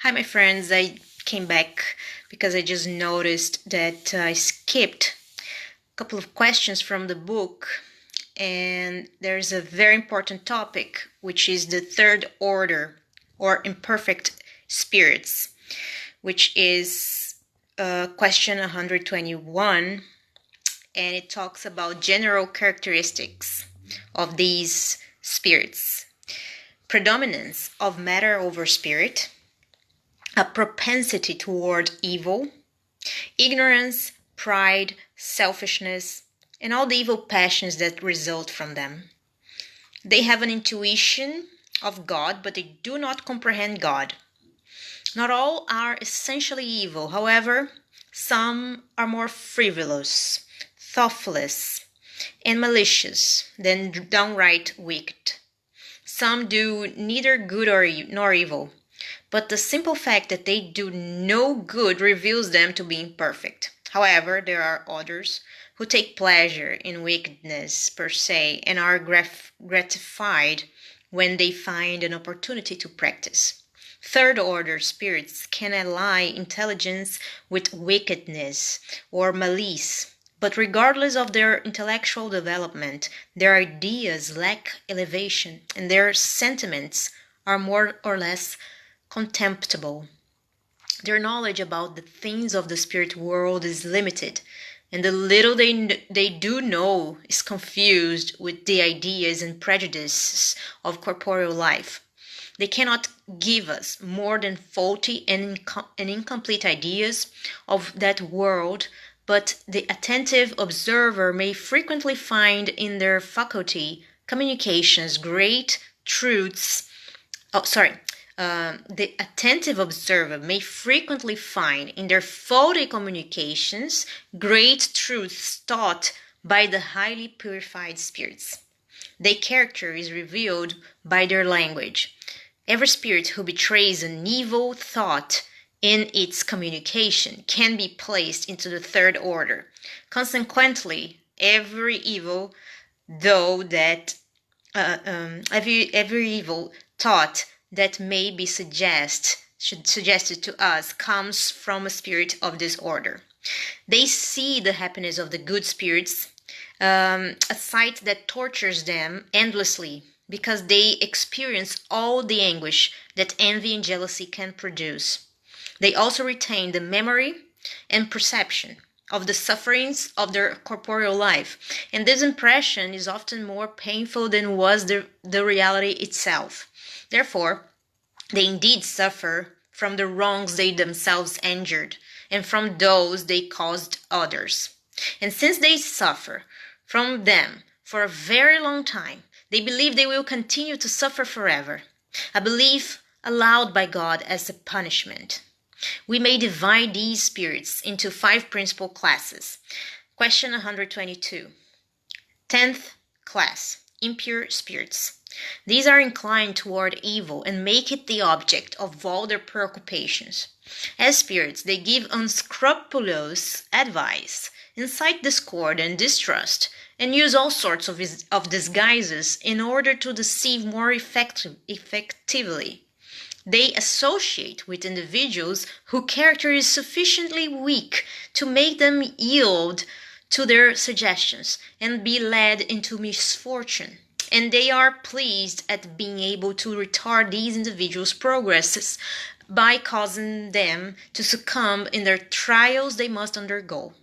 Hi, my friends. I came back because I just noticed that I skipped a couple of questions from the book, and there's a very important topic, which is the third order or imperfect spirits, which is question 121, and it talks about general characteristics of these spirits: predominance of matter over spirit, a propensity toward evil, ignorance, pride, selfishness, and all the evil passions that result from them. They have an intuition of God, but they do not comprehend God. Not all are essentially evil. However, some are more frivolous, thoughtless, and malicious than downright wicked. Some do neither good nor evil, but the simple fact that they do no good reveals them to be imperfect. However, there are others who take pleasure in wickedness per se and are gratified when they find an opportunity to practice. Third order spirits can ally intelligence with wickedness or malice, but regardless of their intellectual development, their ideas lack elevation and their sentiments are more or less contemptible. Their knowledge about the things of the spirit world is limited, and the little they do know is confused with the ideas and prejudices of corporeal life. They cannot give us more than faulty and incomplete ideas of that world, but the attentive observer may frequently find in their faculty communications great truths. The attentive observer may frequently find in their faulty communications great truths taught by the highly purified spirits. Their character is revealed by their language. Every spirit who betrays an evil thought in its communication can be placed into the third order. Consequently, every evil thought that may be suggested to us comes from a spirit of this order. They see the happiness of the good spirits, a sight that tortures them endlessly, because they experience all the anguish that envy and jealousy can produce. They also retain the memory and perception of the sufferings of their corporeal life, and this impression is often more painful than was the reality itself. Therefore, they indeed suffer from the wrongs they themselves endured and from those they caused others. And since they suffer from them for a very long time, they believe they will continue to suffer forever, a belief allowed by God as a punishment. We may divide these spirits into 5 principal classes. Question 122. 10th class, impure spirits. These are inclined toward evil and make it the object of all their preoccupations. As spirits, they give unscrupulous advice, incite discord and distrust, and use all sorts of disguises in order to deceive more effectively. They associate with individuals whose character is sufficiently weak to make them yield to their suggestions and be led into misfortune. And they are pleased at being able to retard these individuals' progresses by causing them to succumb in their trials they must undergo.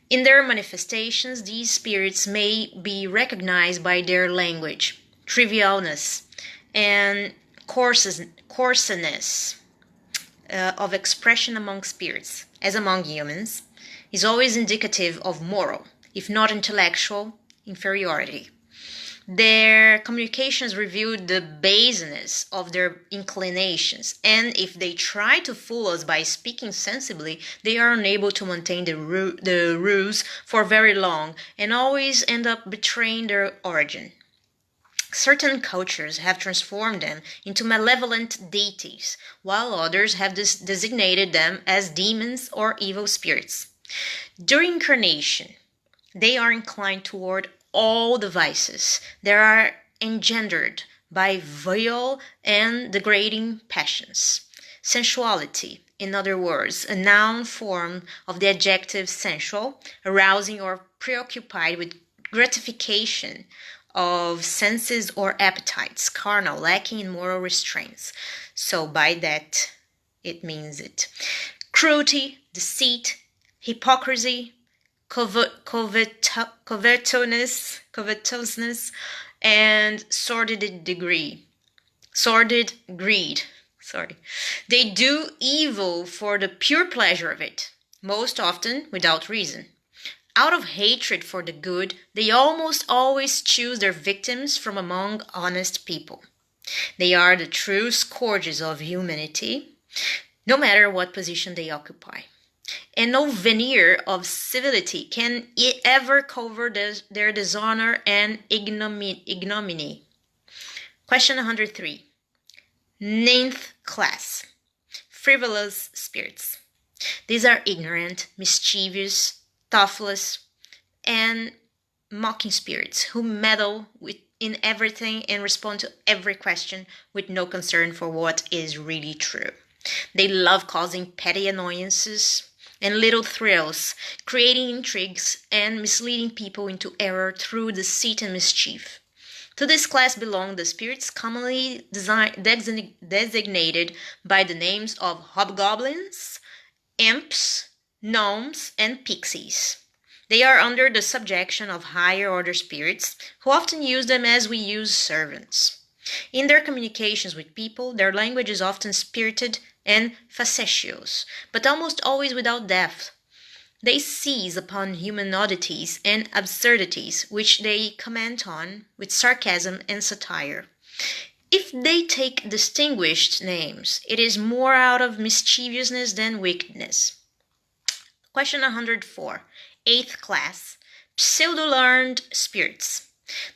In their manifestations, these spirits may be recognized by their language, trivialness, and coarseness of expression among spirits, as among humans, is always indicative of moral, if not intellectual, inferiority. Their communications reveal the baseness of their inclinations, and if they try to fool us by speaking sensibly, they are unable to maintain the ruse for very long and always end up betraying their origin. Certain cultures have transformed them into malevolent deities, while others have designated them as demons or evil spirits. During incarnation, they are inclined toward all the vices that are engendered by vile and degrading passions. Sensuality, in other words, a noun form of the adjective sensual, arousing or preoccupied with gratification of senses or appetites, carnal, lacking in moral restraints. So by that, it means it. Cruelty, deceit, hypocrisy, covetousness, and sordid greed. They do evil for the pure pleasure of it, most often without reason. Out of hatred for the good, they almost always choose their victims from among honest people. They are the true scourges of humanity, no matter what position they occupy. And no veneer of civility can ever cover their dishonor and ignominy. Question 103. Ninth class. Frivolous spirits. These are ignorant, mischievous, thoughtless, and mocking spirits who meddle in everything and respond to every question with no concern for what is really true. They love causing petty annoyances and little thrills, creating intrigues and misleading people into error through deceit and mischief. To this class belong the spirits commonly designated by the names of hobgoblins, imps, gnomes, and pixies. They are under the subjection of higher order spirits, who often use them as we use servants. In their communications with people, their language is often spirited and facetious, but almost always without depth. They seize upon human oddities and absurdities, which they comment on with sarcasm and satire. If they take distinguished names, it is more out of mischievousness than wickedness. Question 104. Eighth class. Pseudo-learned spirits.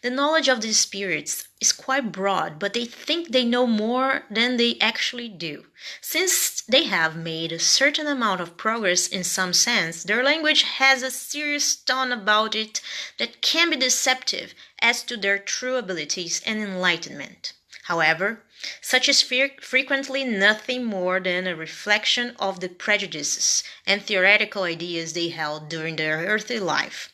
The knowledge of these spirits is quite broad, but they think they know more than they actually do. Since they have made a certain amount of progress in some sense, their language has a serious tone about it that can be deceptive as to their true abilities and enlightenment. However, such is frequently nothing more than a reflection of the prejudices and theoretical ideas they held during their earthly life.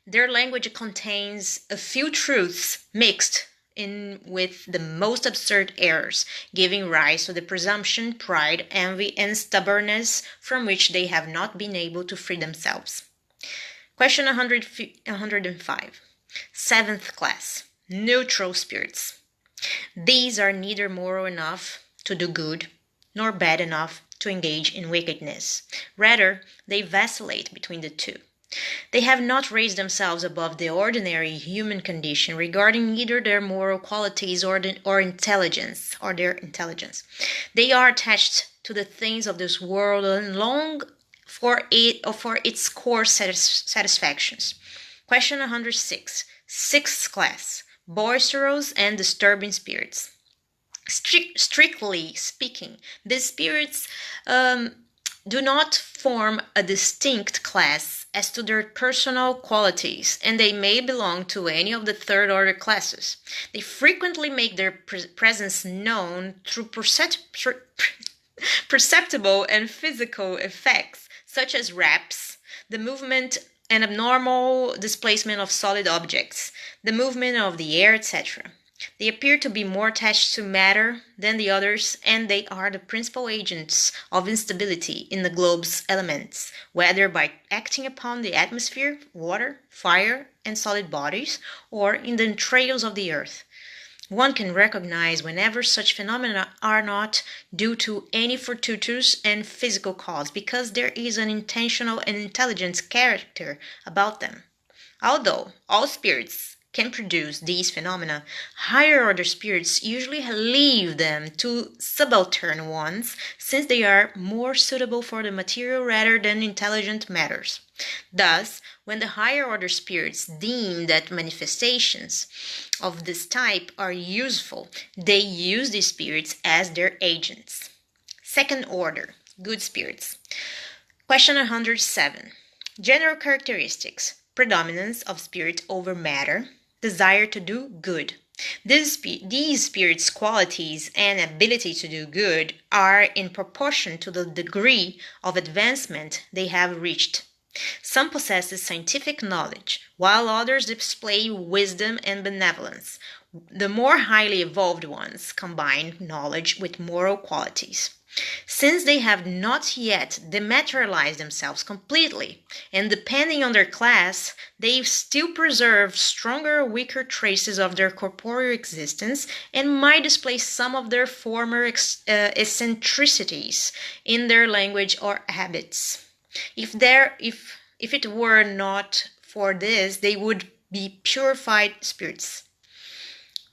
Their language contains a few truths mixed in with the most absurd errors, giving rise to the presumption, pride, envy, and stubbornness from which they have not been able to free themselves. Question 105. Seventh class. Neutral spirits. These are neither moral enough to do good, nor bad enough to engage in wickedness. Rather, they vacillate between the two. They have not raised themselves above the ordinary human condition regarding either their moral qualities or their intelligence. They are attached to the things of this world and long for its core satisfactions. Question 106. Sixth class. Boisterous and disturbing spirits. Strictly speaking, these spirits do not form a distinct class as to their personal qualities, and they may belong to any of the third order classes. They frequently make their presence known through perceptible and physical effects, such as raps, the movement and abnormal displacement of solid objects, the movement of the air, etc. They appear to be more attached to matter than the others, and they are the principal agents of instability in the globe's elements, whether by acting upon the atmosphere, water, fire, and solid bodies, or in the entrails of the earth. One can recognize whenever such phenomena are not due to any fortuitous and physical cause, because there is an intentional and intelligent character about them. Although all spirits can produce these phenomena, higher order spirits usually leave them to subaltern ones, since they are more suitable for the material rather than intelligent matters. Thus, when the higher order spirits deem that manifestations of this type are useful, they use these spirits as their agents. Second order, good spirits. Question 107. General characteristics: predominance of spirit over matter, desire to do good, These spirits' qualities and ability to do good are in proportion to the degree of advancement they have reached. Some possess scientific knowledge, while others display wisdom and benevolence. The more highly evolved ones combine knowledge with moral qualities. Since they have not yet dematerialized themselves completely, and depending on their class, they still preserve stronger or weaker traces of their corporeal existence and might display some of their former eccentricities in their language or habits. If it were not for this, they would be purified spirits.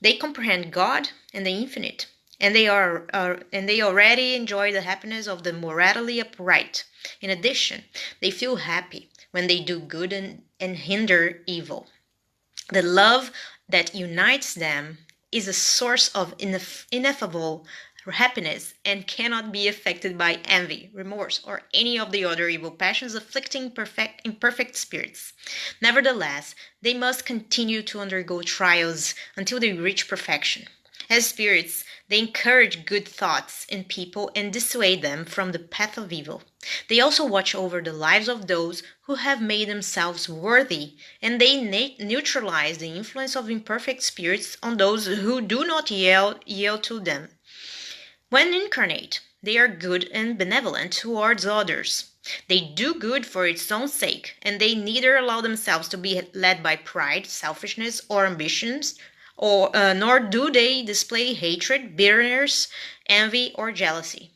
They comprehend God and the infinite, and they already enjoy the happiness of the morally upright. In addition, they feel happy when they do good and hinder evil. The love that unites them is a source of ineffable happiness and cannot be affected by envy, remorse, or any of the other evil passions afflicting imperfect spirits. Nevertheless, they must continue to undergo trials until they reach perfection. As spirits, they encourage good thoughts in people and dissuade them from the path of evil. They also watch over the lives of those who have made themselves worthy, and they neutralize the influence of imperfect spirits on those who do not yield to them. When incarnate, they are good and benevolent towards others. They do good for its own sake, and they neither allow themselves to be led by pride, selfishness, or ambitions, nor do they display hatred, bitterness, envy, or jealousy.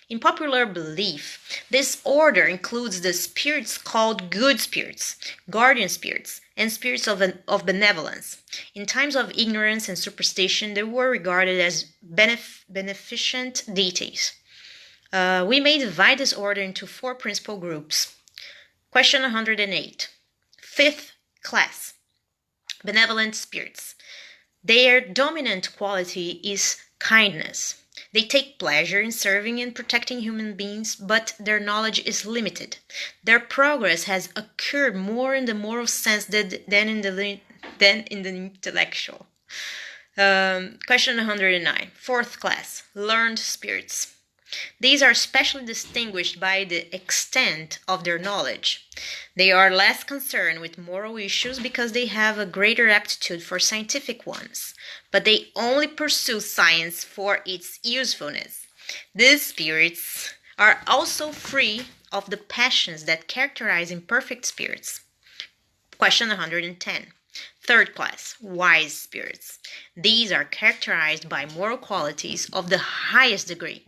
In popular belief, this order includes the spirits called good spirits, guardian spirits, and spirits of benevolence. In times of ignorance and superstition, they were regarded as beneficent deities. We may divide this order into 4 principal groups. Question 108. Fifth class, benevolent spirits. Their dominant quality is kindness. They take pleasure in serving and protecting human beings, but their knowledge is limited. Their progress has occurred more in the moral sense than in the intellectual. Question 109. Fourth class, learned spirits. These are especially distinguished by the extent of their knowledge. They are less concerned with moral issues because they have a greater aptitude for scientific ones, but they only pursue science for its usefulness. These spirits are also free of the passions that characterize imperfect spirits. Question 110. Third class, wise spirits. These are characterized by moral qualities of the highest degree.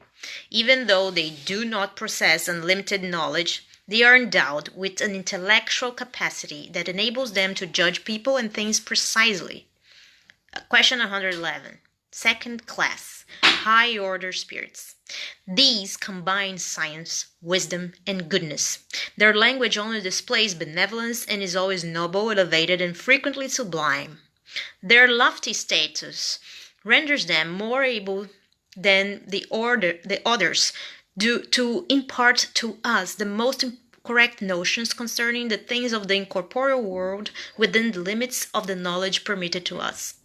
Even though they do not possess unlimited knowledge, they are endowed with an intellectual capacity that enables them to judge people and things precisely. Question 111. Second class, high order spirits. These combine science, wisdom, and goodness. Their language only displays benevolence and is always noble, elevated, and frequently sublime. Their lofty status renders them more able than the others do to impart to us the most correct notions concerning the things of the incorporeal world within the limits of the knowledge permitted to us.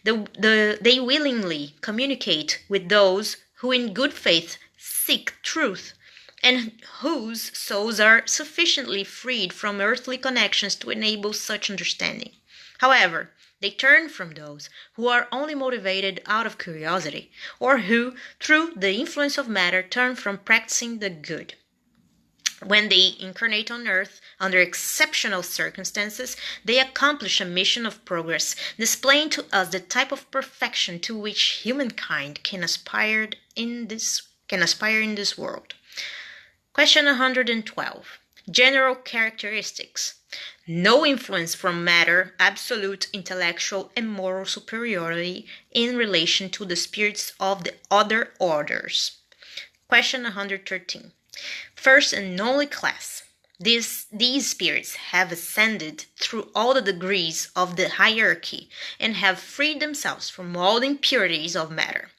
They willingly communicate with those who in good faith seek truth, and whose souls are sufficiently freed from earthly connections to enable such understanding. However, they turn from those who are only motivated out of curiosity, or who, through the influence of matter, turn from practicing the good. When they incarnate on earth under exceptional circumstances, they accomplish a mission of progress, displaying to us the type of perfection to which humankind can aspire in this world. Question 112. General characteristics. No influence from matter, absolute intellectual and moral superiority in relation to the spirits of the other orders. Question 113. First and only class. These spirits have ascended through all the degrees of the hierarchy and have freed themselves from all the impurities of matter.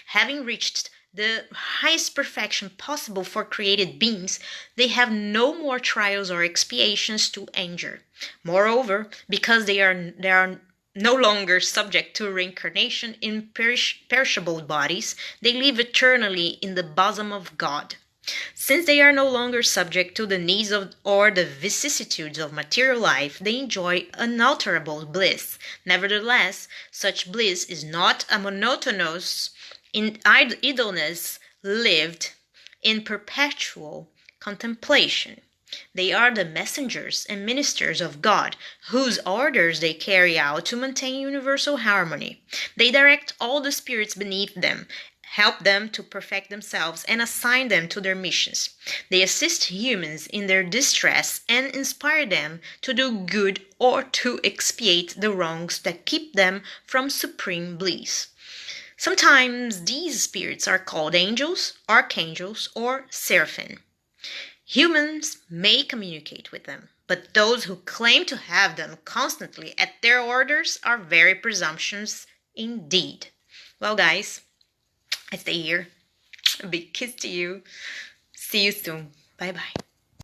Having reached the highest perfection possible for created beings, they have no more trials or expiations to endure. Moreover, because they are no longer subject to reincarnation in perishable bodies, they live eternally in the bosom of God. Since they are no longer subject to the needs of or the vicissitudes of material life, they enjoy unalterable bliss. Nevertheless, such bliss is not a monotonous idleness lived in perpetual contemplation. They are the messengers and ministers of God, whose orders they carry out to maintain universal harmony. They direct all the spirits beneath them, help them to perfect themselves, and assign them to their missions. They assist humans in their distress and inspire them to do good or to expiate the wrongs that keep them from supreme bliss. Sometimes these spirits are called angels, archangels, or seraphim. Humans may communicate with them, but those who claim to have them constantly at their orders are very presumptuous indeed. Well, guys, I stay here. A big kiss to you. See you soon. Bye bye.